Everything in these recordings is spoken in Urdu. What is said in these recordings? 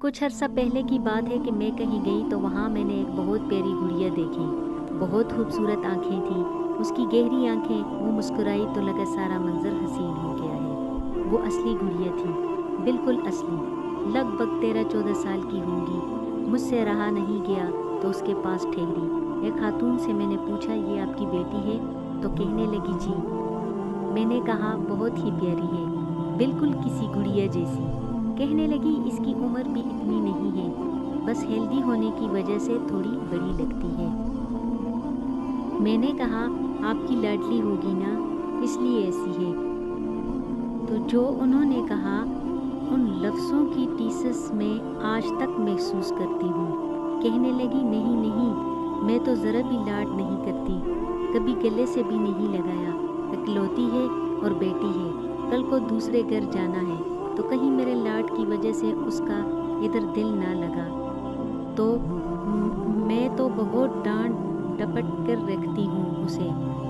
کچھ عرصہ پہلے کی بات ہے کہ میں کہیں گئی تو وہاں میں نے ایک بہت پیاری گڑیا دیکھی۔ بہت خوبصورت آنکھیں تھیں، اس کی گہری آنکھیں، وہ مسکرائی تو لگا سارا منظر حسین ہو گیا ہے۔ وہ اصلی گڑیا تھی، بالکل اصلی، لگ بھگ 13-14 سال کی ہوں گی۔ مجھ سے رہا نہیں گیا تو اس کے پاس ٹھہری۔ ایک خاتون سے میں نے پوچھا، یہ آپ کی بیٹی ہے؟ تو کہنے لگی جی۔ میں نے کہا بہت ہی پیاری ہے، بالکل کسی گڑیا جیسی۔ کہنے لگی اس کی عمر بھی اتنی نہیں ہے، بس ہیلدی ہونے کی وجہ سے تھوڑی بڑی لگتی ہے۔ میں نے کہا آپ کی لاڈلی ہوگی نا، اس لیے ایسی ہے۔ تو جو انہوں نے کہا ان لفظوں کی ٹیسس میں آج تک محسوس کرتی ہوں۔ کہنے لگی نہیں نہیں، میں تو ذرا بھی لاڈ نہیں کرتی، کبھی گلے سے بھی نہیں لگایا، اکلوتی ہے اور بیٹی ہے، کل کو دوسرے گھر جانا ہے تو کہیں میرے لاڈ کی وجہ سے اس کا ادھر دل نہ لگا تو میں تو بہت ڈانٹ ڈپٹ کر رکھتی ہوں اسے،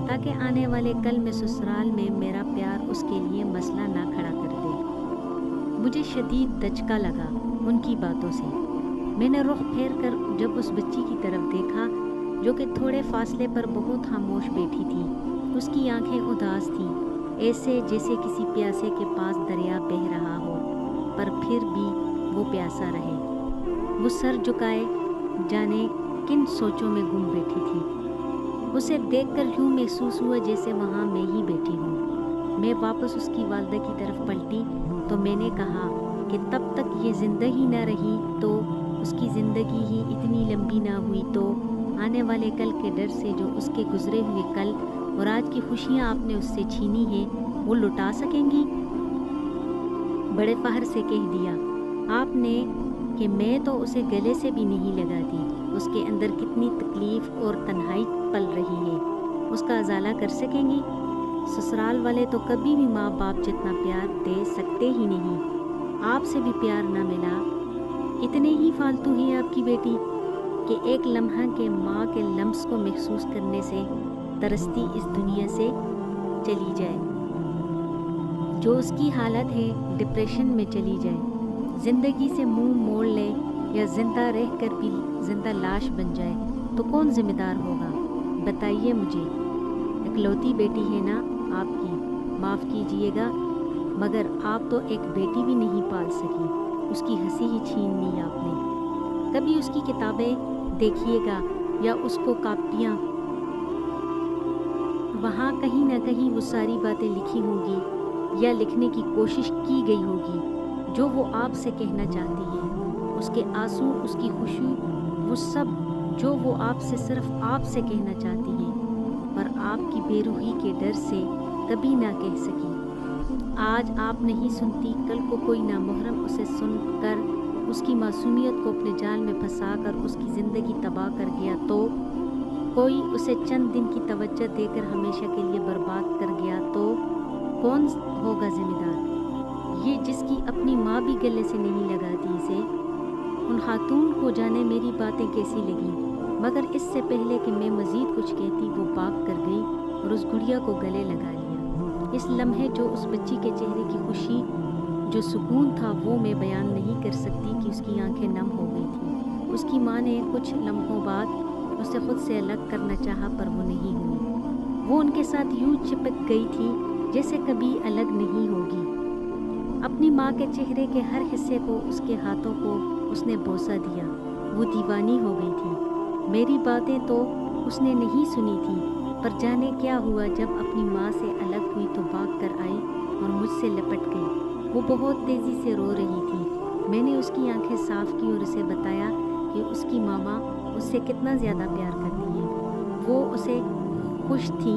تاکہ آنے والے کل میں سسرال میں میرا پیار اس کے لیے مسئلہ نہ کھڑا کر دے۔ مجھے شدید دھچکا لگا ان کی باتوں سے۔ میں نے رخ پھیر کر جب اس بچی کی طرف دیکھا جو کہ تھوڑے فاصلے پر بہت خاموش بیٹھی تھی، اس کی آنکھیں اداس تھیں، ایسے جیسے کسی پیاسے کے پاس دریا بہہ رہا ہو پر پھر بھی وہ پیاسا رہے۔ وہ سر جھکائے جانے کن سوچوں میں گم بیٹھی تھی۔ اسے دیکھ کر یوں محسوس ہوا جیسے وہاں میں ہی بیٹھی ہوں۔ میں واپس اس کی والدہ کی طرف پلٹی تو میں نے کہا کہ تب تک یہ زندہ ہی نہ رہی تو اس کی زندگی ہی اتنی لمبی نہ ہوئی تو آنے والے کل کے ڈر سے جو اس کے گزرے ہوئے کل اور آج کی خوشیاں آپ نے اس سے چھینی ہیں وہ لوٹا سکیں گی؟ بڑے فخر سے کہہ دیا آپ نے کہ میں تو اسے گلے سے بھی نہیں لگاتی۔ اس کے اندر کتنی تکلیف اور تنہائی پل رہی ہے، اس کا ازالہ کر سکیں گی؟ سسرال والے تو کبھی بھی ماں باپ جتنا پیار دے سکتے ہی نہیں، آپ سے بھی پیار نہ ملا۔ اتنے ہی فالتو ہے آپ کی بیٹی کہ ایک لمحہ کے ماں کے لمس کو محسوس کرنے سے ترستی اس دنیا سے چلی جائے، جو اس کی حالت ہے ڈپریشن میں چلی جائے، زندگی سے منہ موڑ لے یا زندہ رہ کر بھی زندہ لاش بن جائے تو کون ذمہ دار ہوگا؟ بتائیے مجھے۔ اکلوتی بیٹی ہے نا آپ کی، معاف کیجیے گا مگر آپ تو ایک بیٹی بھی نہیں پال سکی، اس کی ہنسی ہی چھین لی آپ نے۔ کبھی اس کی کتابیں دیکھیے گا یا اس کو کاپیاں، وہاں کہیں نہ کہیں وہ ساری باتیں لکھی ہوں گی یا لکھنے کی کوشش کی گئی ہوگی جو وہ آپ سے کہنا چاہتی ہے۔ اس کے آنسو، اس کی خوشی، وہ سب جو وہ آپ سے صرف آپ سے کہنا چاہتی ہیں پر آپ کی بے روحی کے ڈر سے کبھی نہ کہہ سکی۔ آج آپ نہیں سنتی، کل کو کوئی نامحرم اسے سن کر اس کی معصومیت کو اپنے جال میں پھنسا کر اس کی زندگی تباہ کر گیا تو، کوئی اسے چند دن کی توجہ دے کر ہمیشہ کے لیے برباد کر گیا تو کون ہوگا ذمہ دار؟ یہ جس کی اپنی ماں بھی گلے سے نہیں لگاتی اسے۔ ان خاتون کو جانے میری باتیں کیسی لگیں، مگر اس سے پہلے کہ میں مزید کچھ کہتی وہ بھاگ کر گئی اور اس گڑیا کو گلے لگا لیا۔ اس لمحے جو اس بچی کے چہرے کی خوشی، جو سکون تھا وہ میں بیان نہیں کر سکتی کہ اس کی آنکھیں نم ہو گئی تھیں۔ اس کی ماں نے کچھ لمحوں بعد اسے خود سے الگ کرنا چاہا پر وہ نہیں ہوئی۔ وہ ان کے ساتھ یوں چپک گئی تھی جیسے کبھی الگ نہیں ہوگی۔ اپنی ماں کے چہرے کے ہر حصے کو، اس کے ہاتھوں کو اس نے بوسہ دیا۔ وہ دیوانی ہو گئی تھی۔ میری باتیں تو اس نے نہیں سنی تھی پر جانے کیا ہوا جب اپنی ماں سے الگ ہوئی تو بھاگ کر آئی اور مجھ سے لپٹ گئی۔ وہ بہت تیزی سے رو رہی تھی۔ میں نے اس کی آنکھیں صاف کی اور اسے بتایا کہ اس کی ماما اس سے کتنا زیادہ پیار کرتی ہے۔ وہ اسے خوش تھی،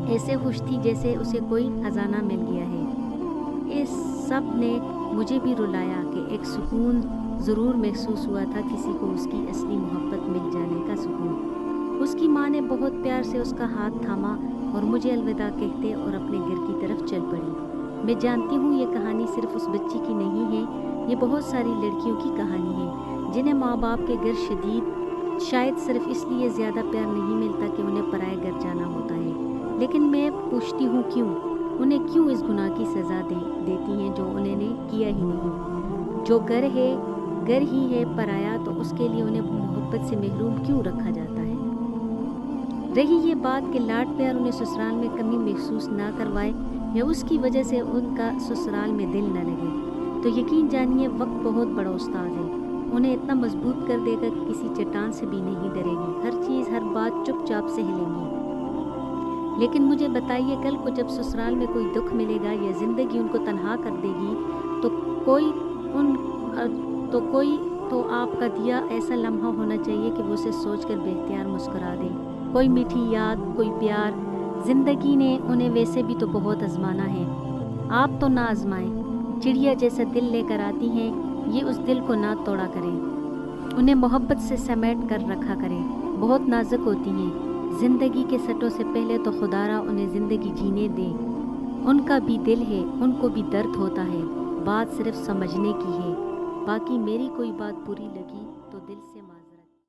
ایسے خوش تھی جیسے اسے کوئی خزانہ مل گیا ہے۔ اس سب نے مجھے بھی رلایا کہ ایک سکون ضرور محسوس ہوا تھا، کسی کو اس کی اصلی محبت مل جانے کا سکون۔ اس کی ماں نے بہت پیار سے اس کا ہاتھ تھاما اور مجھے الوداع کہتے اور اپنے گھر کی طرف چل پڑی۔ میں جانتی ہوں یہ کہانی صرف اس بچی کی نہیں ہے، یہ بہت ساری لڑکیوں کی کہانی ہے جنہیں ماں باپ کے گھر شاید صرف اس لیے زیادہ پیار نہیں ملتا کہ انہیں پرائے گھر جانا ہوتا ہے۔ لیکن میں پوچھتی ہوں کیوں؟ انہیں کیوں اس گناہ کی سزا دیتی ہیں جو انہوں نے کیا ہی نہیں؟ جو گر ہی ہے پرایا، تو اس کے لیے انہیں محبت سے محروم کیوں رکھا جاتا ہے؟ رہی یہ بات کہ لاڈ پیار انہیں سسرال میں کمی محسوس نہ کروائے یا اس کی وجہ سے ان کا سسرال میں دل نہ لگے، تو یقین جانیے وقت بہت بڑا استاد ہے، انہیں اتنا مضبوط کر دے گا کہ کسی چٹان سے بھی نہیں ڈرے گی، ہر چیز ہر بات چپ چاپ سے ہلیں گی۔ لیکن مجھے بتائیے کل کو جب سسرال میں کوئی دکھ ملے گا یا زندگی ان کو تنہا کر دے گی تو آپ کا دیا ایسا لمحہ ہونا چاہیے کہ وہ اسے سوچ کر بے اختیار مسکرا دے، کوئی میٹھی یاد، کوئی پیار۔ زندگی نے انہیں ویسے بھی تو بہت آزمانا ہے، آپ تو نہ آزمائیں، چڑیا جیسا دل لے کر آتی ہیں، یہ اس دل کو نہ توڑا کریں، انہیں محبت سے سمیٹ کر رکھا کریں، بہت نازک ہوتی ہیں، زندگی کے سٹوں سے پہلے تو خدا را انہیں زندگی جینے دیں، ان کا بھی دل ہے، ان کو بھی درد ہوتا ہے، بات صرف سمجھنے کی ہے۔ باقی میری کوئی بات بری لگی تو